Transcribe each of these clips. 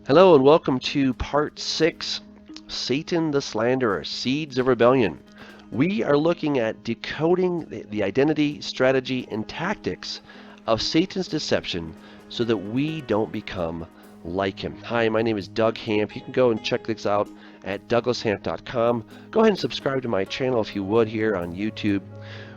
Hello and welcome to part 6, Satan the Slanderer, Seeds of Rebellion. We are looking at decoding the identity, strategy, and tactics of Satan's deception so that we don't become like him. Hi, my name is Doug Hamp. You can go and check this out at douglashamp.com. Go ahead and subscribe to my channel if you would here on YouTube.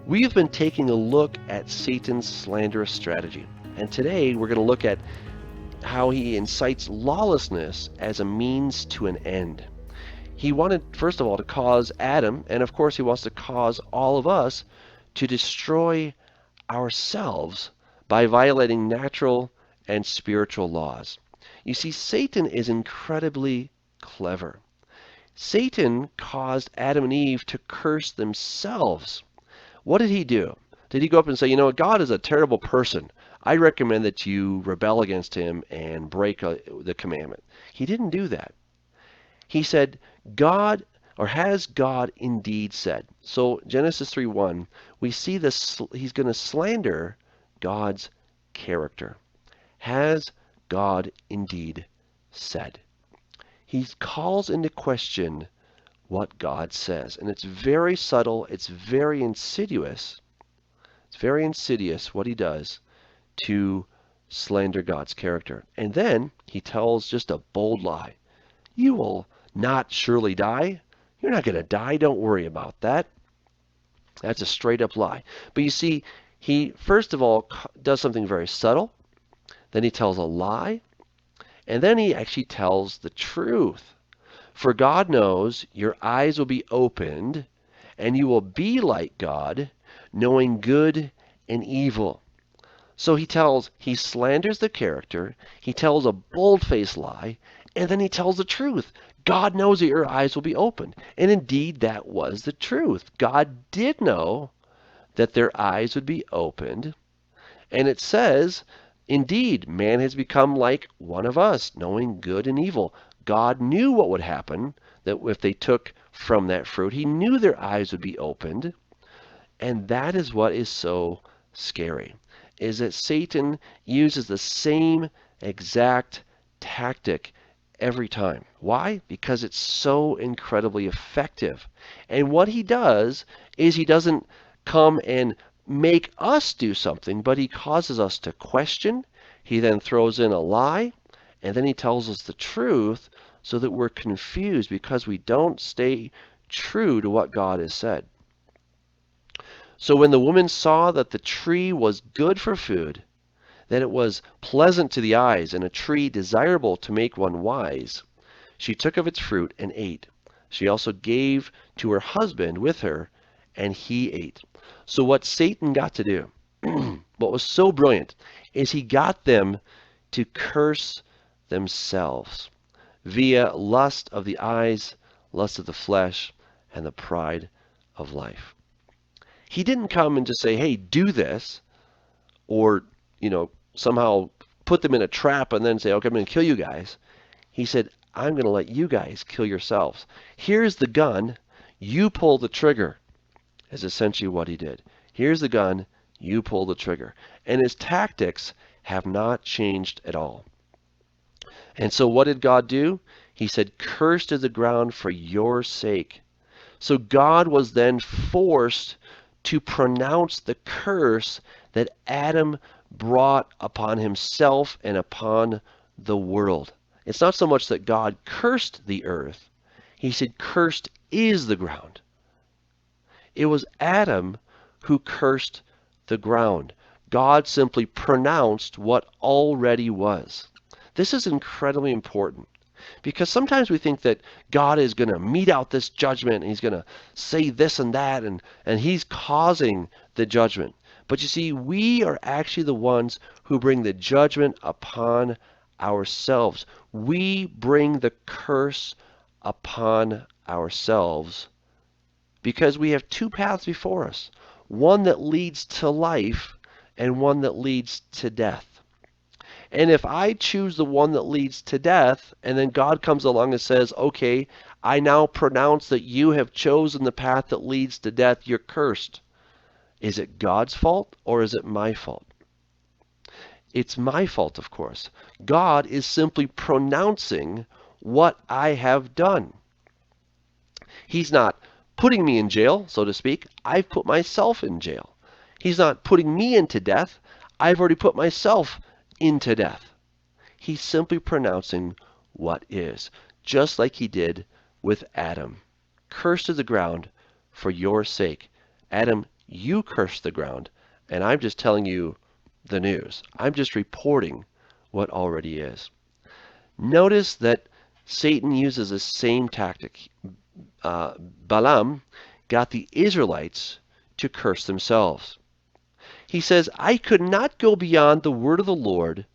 We've been taking a look at Satan's slanderous strategy. And today we're going to look at how he incites lawlessness as a means to an end. He wanted, first of all, to cause Adam, and of course he wants to cause all of us, to destroy ourselves by violating natural and spiritual laws. You see, Satan is incredibly clever. Satan caused Adam and Eve to curse themselves. What did he do? Did he go up and say, you know, God is a terrible person. I recommend that you rebel against him and break the commandment. He didn't do that. He said, God, or has God indeed said? So Genesis 3:1, we see this, he's going to slander God's character. Has God indeed said? He calls into question what God says. And it's very subtle, it's very insidious. It's very insidious what he does to slander God's character. And then he tells just a bold lie. You will not surely die. You're not going to die. Don't worry about that. That's a straight up lie. But you see, he first of all does something very subtle. Then he tells a lie. And then he actually tells the truth. For God knows your eyes will be opened and you will be like God, knowing good and evil. So he slanders the character, he tells a bold-faced lie, and then he tells the truth. God knows that your eyes will be opened. And indeed, that was the truth. God did know that their eyes would be opened. And it says, indeed, man has become like one of us, knowing good and evil. God knew what would happen, that if they took from that fruit, he knew their eyes would be opened. And that is what is so scary, is that Satan uses the same exact tactic every time. Why? Because it's so incredibly effective. And what he does is he doesn't come and make us do something, but he causes us to question. He then throws in a lie, and then he tells us the truth so that we're confused because we don't stay true to what God has said. So when the woman saw that the tree was good for food, that it was pleasant to the eyes, and a tree desirable to make one wise, she took of its fruit and ate. She also gave to her husband with her, and he ate. So what Satan got to do, what was so brilliant, is he got them to curse themselves via lust of the eyes, lust of the flesh, and the pride of life. He didn't come and just say, hey, do this, or, somehow put them in a trap and then say, okay, I'm going to kill you guys. He said, I'm going to let you guys kill yourselves. Here's the gun. You pull the trigger, is essentially what he did. Here's the gun. You pull the trigger. And his tactics have not changed at all. And so what did God do? He said, cursed is the ground for your sake. So God was then forced to pronounce the curse that Adam brought upon himself and upon the world. It's not so much that God cursed the earth. He said, cursed is the ground. It was Adam who cursed the ground. God simply pronounced what already was. This is incredibly important. Because sometimes we think that God is going to mete out this judgment and he's going to say this and that and he's causing the judgment. But you see, we are actually the ones who bring the judgment upon ourselves. We bring the curse upon ourselves because we have two paths before us. One that leads to life and one that leads to death. And if I choose the one that leads to death, and then God comes along and says, okay, I now pronounce that you have chosen the path that leads to death, you're cursed. Is it God's fault or is it my fault? It's my fault, of course. God is simply pronouncing what I have done. He's not putting me in jail, so to speak. I've put myself in jail. He's not putting me into death. I've already put myself into death. He's simply pronouncing what is, just like he did with Adam. Cursed to the ground for your sake. Adam, you cursed the ground, and I'm just telling you the news. I'm just reporting what already is. Notice that Satan uses the same tactic. Balaam got the Israelites to curse themselves. He says, I could not go beyond the word of the Lord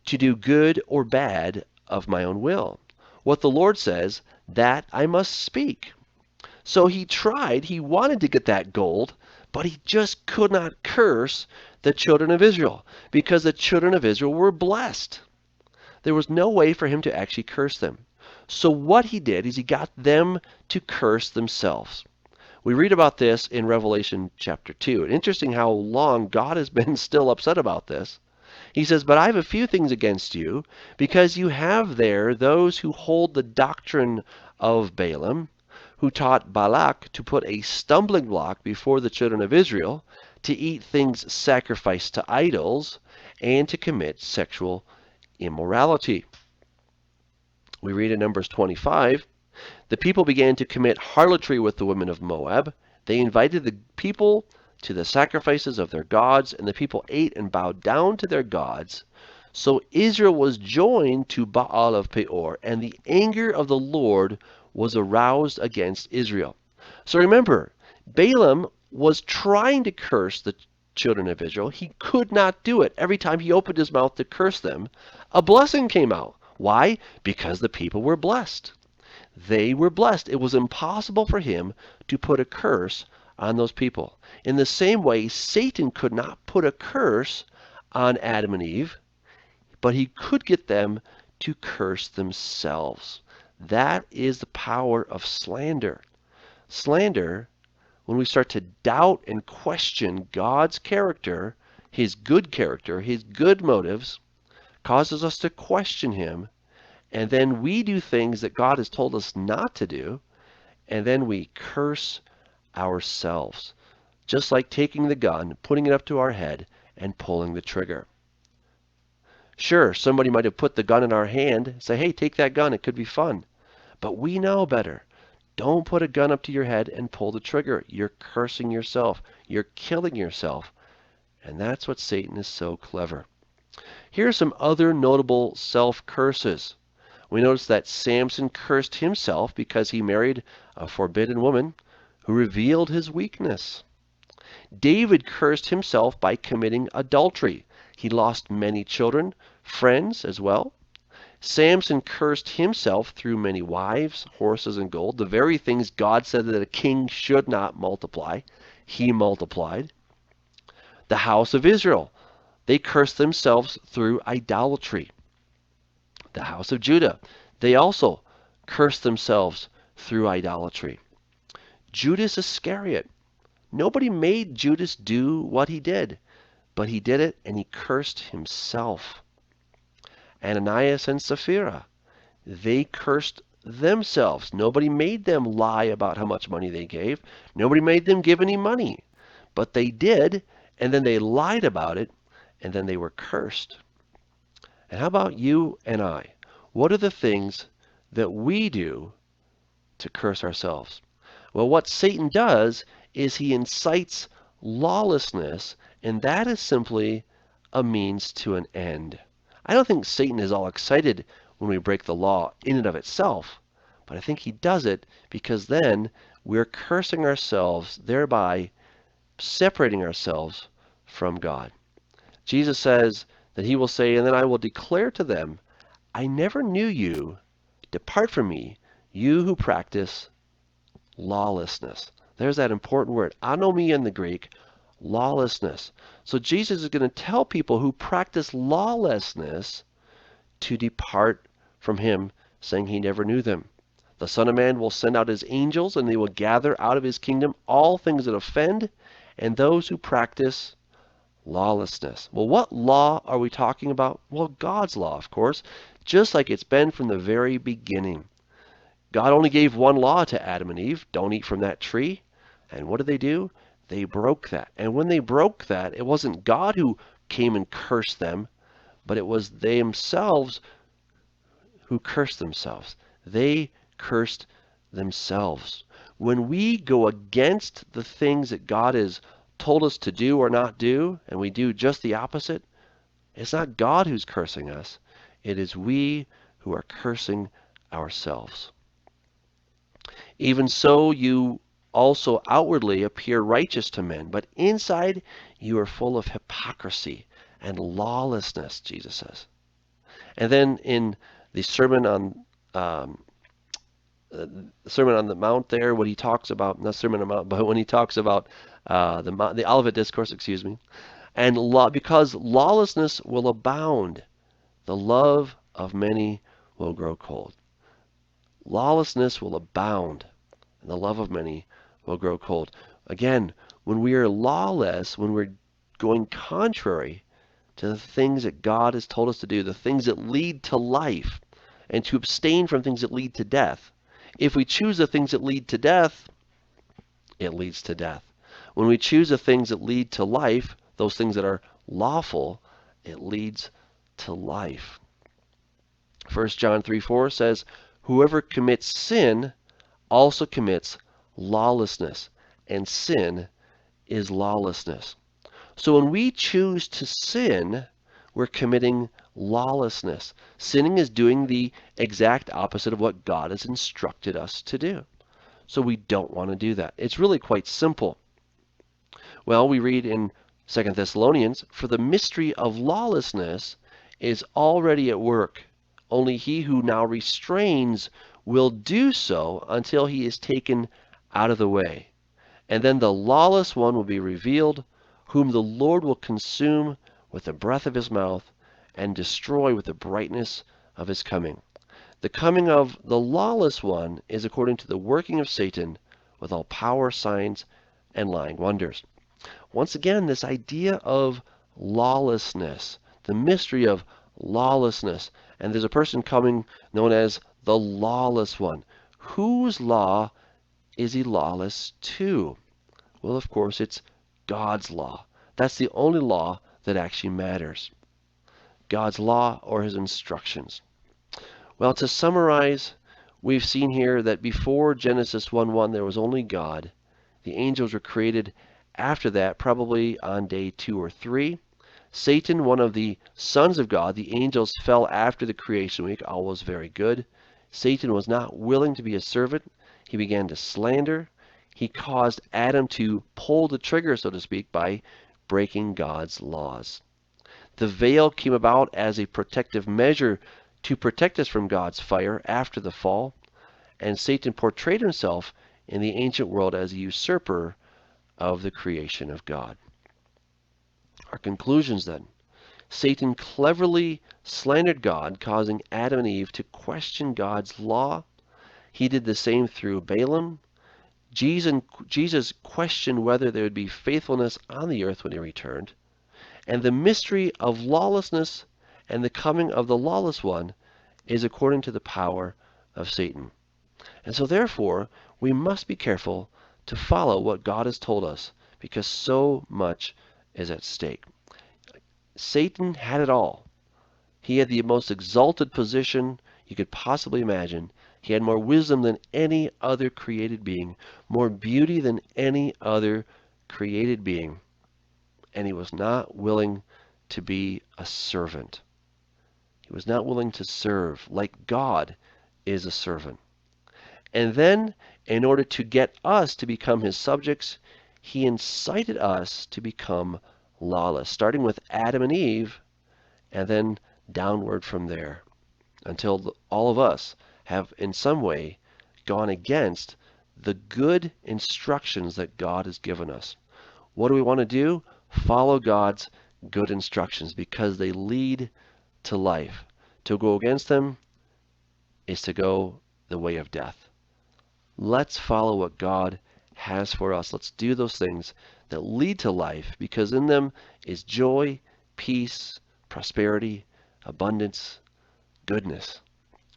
to do good or bad of my own will. What the Lord says, that I must speak. So he tried, he wanted to get that gold, but he just could not curse the children of Israel because the children of Israel were blessed. There was no way for him to actually curse them. So what he did is he got them to curse themselves. We read about this in Revelation chapter 2. And interesting how long God has been still upset about this. He says, but I have a few things against you, because you have there those who hold the doctrine of Balaam, who taught Balak to put a stumbling block before the children of Israel, to eat things sacrificed to idols, and to commit sexual immorality. We read in Numbers 25, the people began to commit harlotry with the women of Moab. They invited the people to the sacrifices of their gods, and the people ate and bowed down to their gods. So Israel was joined to Baal of Peor, and the anger of the Lord was aroused against Israel. So remember, Balaam was trying to curse the children of Israel. He could not do it. Every time he opened his mouth to curse them, a blessing came out. Why? Because the people were blessed. They were blessed. It was impossible for him to put a curse on those people. In the same way, Satan could not put a curse on Adam and Eve, but he could get them to curse themselves. That is the power of slander. Slander, when we start to doubt and question God's character, his good motives, causes us to question him, and then we do things that God has told us not to do, and then we curse ourselves. Just like taking the gun, putting it up to our head, and pulling the trigger. Sure, somebody might have put the gun in our hand and say, hey, take that gun, it could be fun. But we know better. Don't put a gun up to your head and pull the trigger. You're cursing yourself. You're killing yourself. And that's what Satan is so clever. Here are some other notable self-curses. We notice that Samson cursed himself because he married a forbidden woman who revealed his weakness. David cursed himself by committing adultery. He lost many children, friends as well. Samson cursed himself through many wives, horses, and gold, the very things God said that a king should not multiply. He multiplied. The house of Israel, they cursed themselves through idolatry. The house of Judah, they also cursed themselves through idolatry. Judas Iscariot, nobody made Judas do what he did, but he did it and he cursed himself. Ananias and Sapphira, they cursed themselves. Nobody made them lie about how much money they gave. Nobody made them give any money, but they did, and then they lied about it, and then they were cursed. And how about you and I? What are the things that we do to curse ourselves? Well, what Satan does is he incites lawlessness, and that is simply a means to an end. I don't think Satan is all excited when we break the law in and of itself, but I think he does it because then we're cursing ourselves, thereby separating ourselves from God. Jesus says that he will say, and then I will declare to them, I never knew you. Depart from me, you who practice lawlessness. There's that important word, anomia in the Greek, lawlessness. So Jesus is going to tell people who practice lawlessness to depart from him, saying he never knew them. The Son of Man will send out his angels, and they will gather out of his kingdom all things that offend, and those who practice lawlessness. Well, what law are we talking about? Well, God's law, of course, just like it's been from the very beginning. God only gave one law to Adam and Eve: don't eat from that tree. And what did they do? They broke that. And when they broke that, it wasn't God who came and cursed them, but it was they themselves who cursed themselves. They cursed themselves. When we go against the things that God has told us to do or not do, and we do just the opposite, it's not God who's cursing us. It is we who are cursing ourselves. Even so, you also outwardly appear righteous to men, but inside you are full of hypocrisy and lawlessness, Jesus says. And then in the um, Sermon on the Mount, there, what he talks about, not Sermon on the Mount, but when he talks about the Olivet Discourse, excuse me, and because lawlessness will abound, the love of many will grow cold. Lawlessness will abound, and the love of many will grow cold. Again, when we are lawless, when we're going contrary to the things that God has told us to do, the things that lead to life, and to abstain from things that lead to death. If we choose the things that lead to death, it leads to death. When we choose the things that lead to life, those things that are lawful, it leads to life. 1 John 3:4 says, "Whoever commits sin also commits lawlessness, and sin is lawlessness." So when we choose to sin, we're committing lawlessness. Sinning is doing the exact opposite of what God has instructed us to do. So we don't want to do that. It's really quite simple. Well, we read in 2 Thessalonians, "For the mystery of lawlessness is already at work. Only he who now restrains will do so until he is taken out of the way. And then the lawless one will be revealed, whom the Lord will consume with the breath of his mouth and destroy with the brightness of his coming." The coming of the lawless one is according to the working of Satan with all power, signs, and lying wonders. Once again, this idea of lawlessness, the mystery of lawlessness. And there's a person coming known as the lawless one. Whose law is he lawless to? Well, of course, it's God's law. That's the only law that actually matters. God's law or his instructions. Well, to summarize, we've seen here that before Genesis 1:1 there was only God. The angels were created after that, probably on day 2 or 3. Satan, one of the sons of God, the angels fell after the creation week, all was very good. Satan was not willing to be a servant. He began to slander. He caused Adam to pull the trigger, so to speak, by breaking God's laws. The veil came about as a protective measure to protect us from God's fire after the fall, and Satan portrayed himself in the ancient world as a usurper of the creation of God. Our conclusions then. Satan cleverly slandered God, causing Adam and Eve to question God's law. He did the same through Balaam. Jesus questioned whether there would be faithfulness on the earth when he returned. And the mystery of lawlessness and the coming of the lawless one is according to the power of Satan. And so therefore, we must be careful to follow what God has told us, because so much is at stake. Satan had it all. He had the most exalted position you could possibly imagine. He had more wisdom than any other created being, more beauty than any other created being. And he was not willing to be a servant. He was not willing to serve like God is a servant. And then, in order to get us to become his subjects, he incited us to become lawless, starting with Adam and Eve, and then downward from there, until all of us have in some way gone against the good instructions that God has given us. What do we want to do? Follow God's good instructions, because they lead to life. To go against them is to go the way of death. Let's follow what God has for us. Let's do those things that lead to life, because in them is joy, peace, prosperity, abundance, goodness.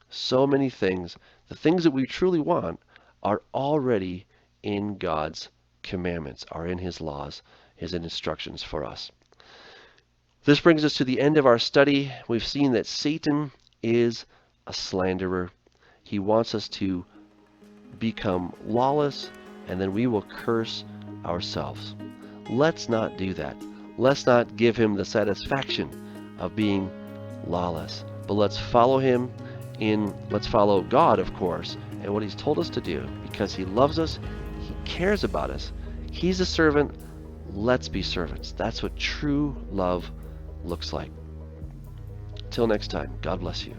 So many things. The things that we truly want are already in God's commandments, are in His laws, His instructions for us. This brings us to the end of our study. We've seen that Satan is a slanderer. He wants us to become lawless, and then we will curse ourselves. Let's not do that. Let's not give him the satisfaction of being lawless, but let's follow him let's follow God, of course, and what he's told us to do, because he loves us, he cares about us. He's a servant. Let's be servants. That's what true love looks like. Till next time, God bless you.